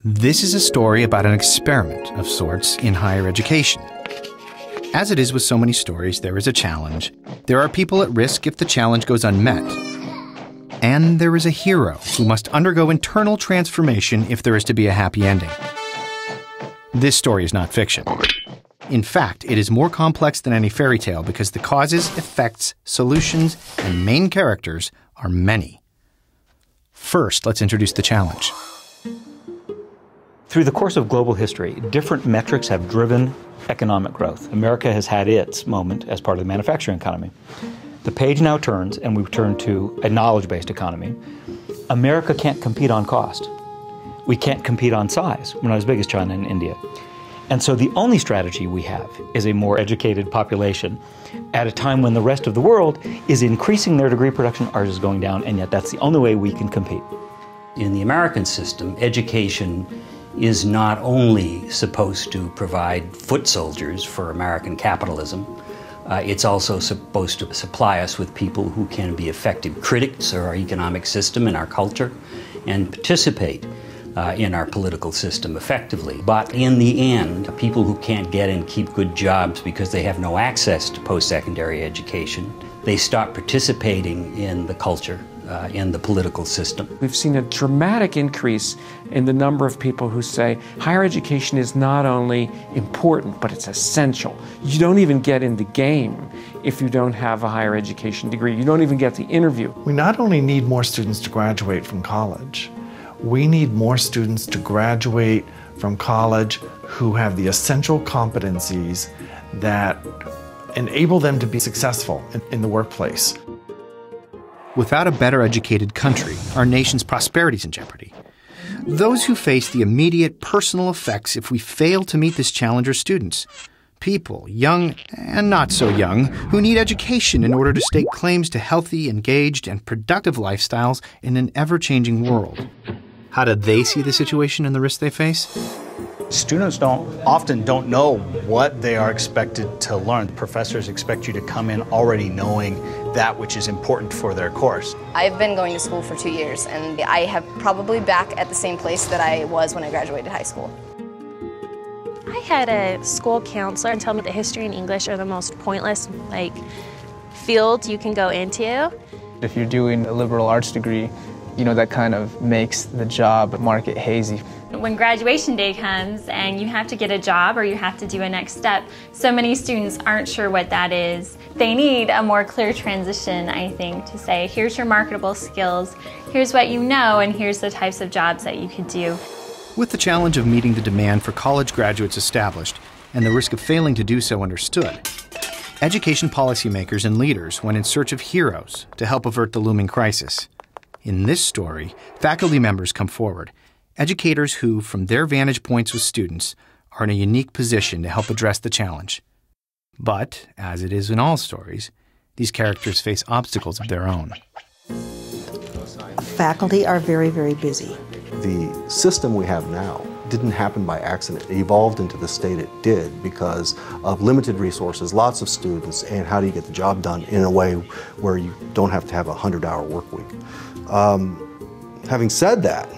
This is a story about an experiment of sorts in higher education. As it is with so many stories, there is a challenge. There are people at risk if the challenge goes unmet. And there is a hero who must undergo internal transformation if there is to be a happy ending. This story is not fiction. In fact, it is more complex than any fairy tale because the causes, effects, solutions, and main characters are many. First, let's introduce the challenge. Through the course of global history, different metrics have driven economic growth. America has had its moment as part of the manufacturing economy. The page now turns, and we turn to a knowledge-based economy. America can't compete on cost. We can't compete on size. We're not as big as China and India. And so the only strategy we have is a more educated population at a time when the rest of the world is increasing their degree production, ours is going down, and yet that's the only way we can compete. In the American system, education is not only supposed to provide foot soldiers for American capitalism, it's also supposed to supply us with people who can be effective critics of our economic system and our culture and participate in our political system effectively. But in the end, people who can't get and keep good jobs because they have no access to post-secondary education, they stop participating in the culture, in the political system. We've seen a dramatic increase in the number of people who say higher education is not only important, but it's essential. You don't even get in the game if you don't have a higher education degree. You don't even get the interview. We not only need more students to graduate from college, we need more students to graduate from college who have the essential competencies that enable them to be successful in the workplace. Without a better educated country, our nation's prosperity is in jeopardy. Those who face the immediate personal effects if we fail to meet this challenge are students. People, young and not so young, who need education in order to stake claims to healthy, engaged, and productive lifestyles in an ever-changing world. How do they see the situation and the risks they face? Students often don't know what they are expected to learn. Professors expect you to come in already knowing that which is important for their course. I've been going to school for 2 years, and I have probably back at the same place that I was when I graduated high school. I had a school counselor tell me that history and English are the most pointless field you can go into. If you're doing a liberal arts degree, that kind of makes the job market hazy. When graduation day comes and you have to get a job or you have to do a next step, so many students aren't sure what that is. They need a more clear transition, I think, to say, here's your marketable skills, here's what you know, and here's the types of jobs that you could do. With the challenge of meeting the demand for college graduates established and the risk of failing to do so understood, education policymakers and leaders went in search of heroes to help avert the looming crisis. In this story, faculty members come forward, educators who, from their vantage points with students, are in a unique position to help address the challenge. But, as it is in all stories, these characters face obstacles of their own. Faculty are very, very busy. The system we have now didn't happen by accident. It evolved into the state it did because of limited resources, lots of students, and how do you get the job done in a way where you don't have to have a 100-hour work week. Having said that,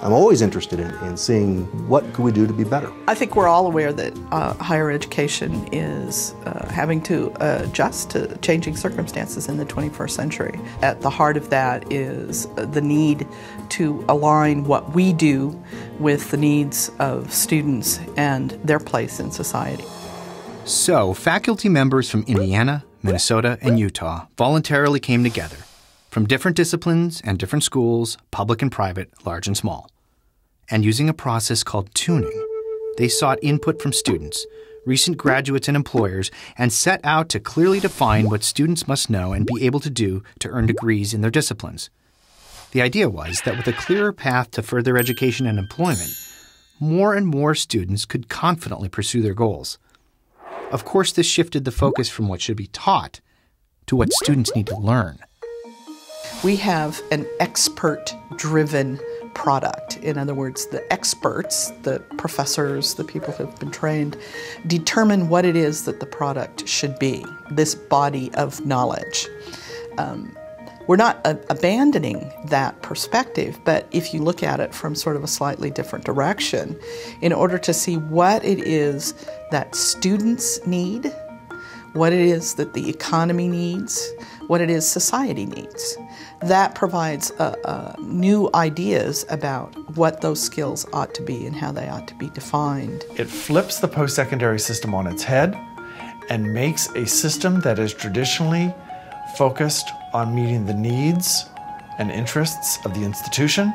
I'm always interested in seeing what could we do to be better. I think we're all aware that higher education is having to adjust to changing circumstances in the 21st century. At the heart of that is the need to align what we do with the needs of students and their place in society. So, faculty members from Indiana, Minnesota, and Utah voluntarily came together from different disciplines and different schools, public and private, large and small. And using a process called tuning, they sought input from students, recent graduates and employers, and set out to clearly define what students must know and be able to do to earn degrees in their disciplines. The idea was that with a clearer path to further education and employment, more and more students could confidently pursue their goals. Of course, this shifted the focus from what should be taught to what students need to learn. We have an expert-driven product. In other words, the experts, the professors, the people who have been trained, determine what it is that the product should be, this body of knowledge. We're not abandoning that perspective, but if you look at it from sort of a slightly different direction, in order to see what it is that students need, what it is that the economy needs, what it is society needs, that provides new ideas about what those skills ought to be and how they ought to be defined. It flips the post-secondary system on its head and makes a system that is traditionally focused on meeting the needs and interests of the institution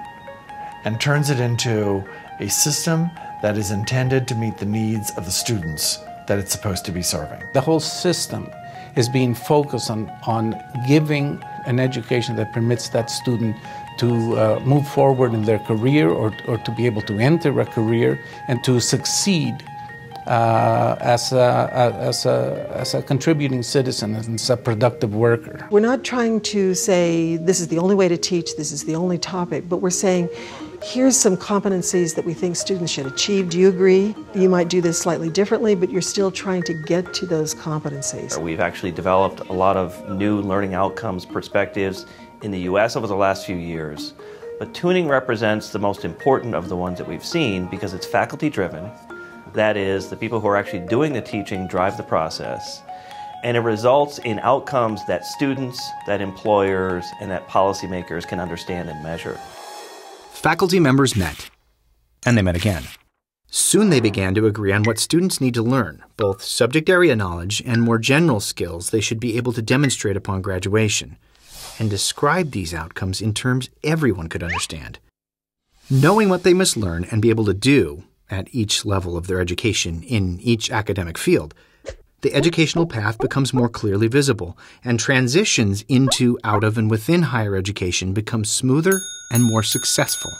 and turns it into a system that is intended to meet the needs of the students that it's supposed to be serving. The whole system is being focused on giving an education that permits that student to move forward in their career or to be able to enter a career and to succeed as a contributing citizen, as a productive worker. We're not trying to say this is the only way to teach, this is the only topic, but we're saying here's some competencies that we think students should achieve. Do you agree? You might do this slightly differently, but you're still trying to get to those competencies. We've actually developed a lot of new learning outcomes perspectives in the U.S. over the last few years. But tuning represents the most important of the ones that we've seen because it's faculty driven. That is, the people who are actually doing the teaching drive the process. And it results in outcomes that students, that employers, and that policymakers can understand and measure. Faculty members met, and they met again. Soon they began to agree on what students need to learn, both subject area knowledge and more general skills they should be able to demonstrate upon graduation, and describe these outcomes in terms everyone could understand. Knowing what they must learn and be able to do at each level of their education in each academic field, the educational path becomes more clearly visible, and transitions into, out of, and within higher education become smoother and more successful.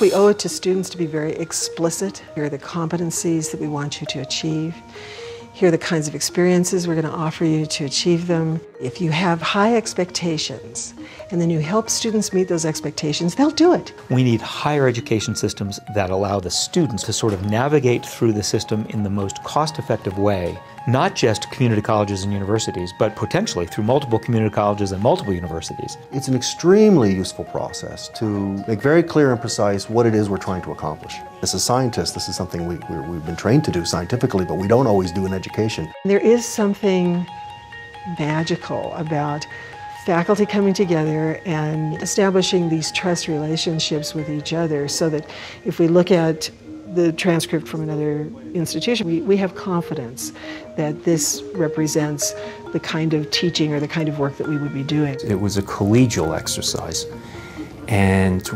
We owe it to students to be very explicit. Here are the competencies that we want you to achieve. Here are the kinds of experiences we're going to offer you to achieve them. If you have high expectations, and then you help students meet those expectations, they'll do it. We need higher education systems that allow the students to sort of navigate through the system in the most cost-effective way, not just community colleges and universities, but potentially through multiple community colleges and multiple universities. It's an extremely useful process to make very clear and precise what it is we're trying to accomplish. As a scientist, this is something we've been trained to do scientifically, but we don't always do in education. There is something magical about faculty coming together and establishing these trust relationships with each other so that if we look at the transcript from another institution, we have confidence that this represents the kind of teaching or the kind of work that we would be doing. It was a collegial exercise, and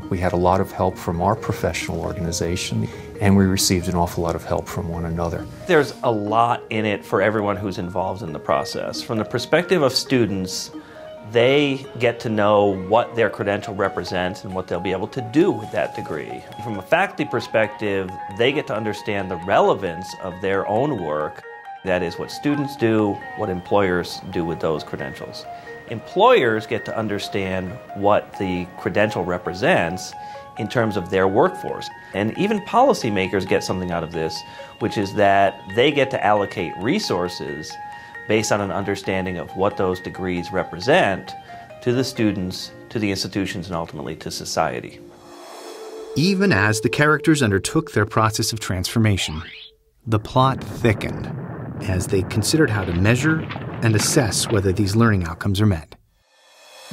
we had a lot of help from our professional organization, and we received an awful lot of help from one another. There's a lot in it for everyone who's involved in the process. From the perspective of students, they get to know what their credential represents and what they'll be able to do with that degree. From a faculty perspective, they get to understand the relevance of their own work. That is what students do, what employers do with those credentials. Employers get to understand what the credential represents in terms of their workforce. And even policymakers get something out of this, which is that they get to allocate resources based on an understanding of what those degrees represent to the students, to the institutions, and ultimately to society. Even as the characters undertook their process of transformation, the plot thickened as they considered how to measure and assess whether these learning outcomes are met.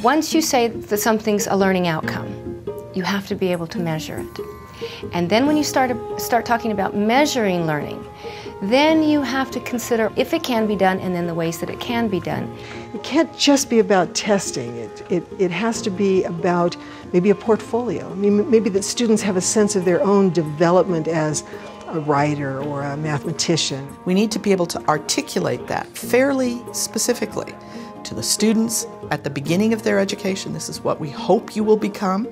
Once you say that something's a learning outcome, you have to be able to measure it. And then when you start talking about measuring learning, then you have to consider if it can be done and then the ways that it can be done. It can't just be about testing. It has to be about maybe a portfolio. I mean, maybe that students have a sense of their own development as a writer or a mathematician. We need to be able to articulate that fairly specifically to the students at the beginning of their education. This is what we hope you will become.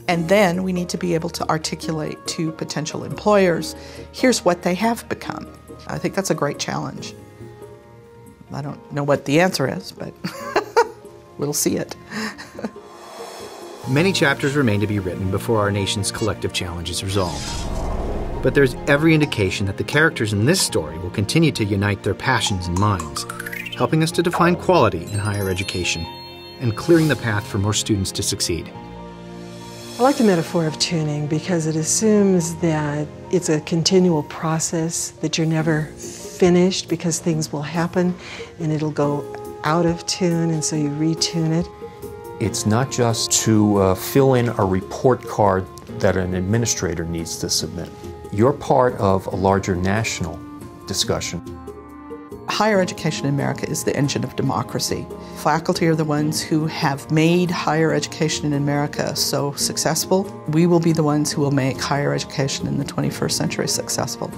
And then we need to be able to articulate to potential employers, here's what they have become. I think that's a great challenge. I don't know what the answer is, but we'll see it. Many chapters remain to be written before our nation's collective challenge is resolved. But there's every indication that the characters in this story will continue to unite their passions and minds, helping us to define quality in higher education and clearing the path for more students to succeed. I like the metaphor of tuning because it assumes that it's a continual process, that you're never finished because things will happen and it'll go out of tune, and so you retune it. It's not just to fill in a report card that an administrator needs to submit. You're part of a larger national discussion. Higher education in America is the engine of democracy. Faculty are the ones who have made higher education in America so successful. We will be the ones who will make higher education in the 21st century successful.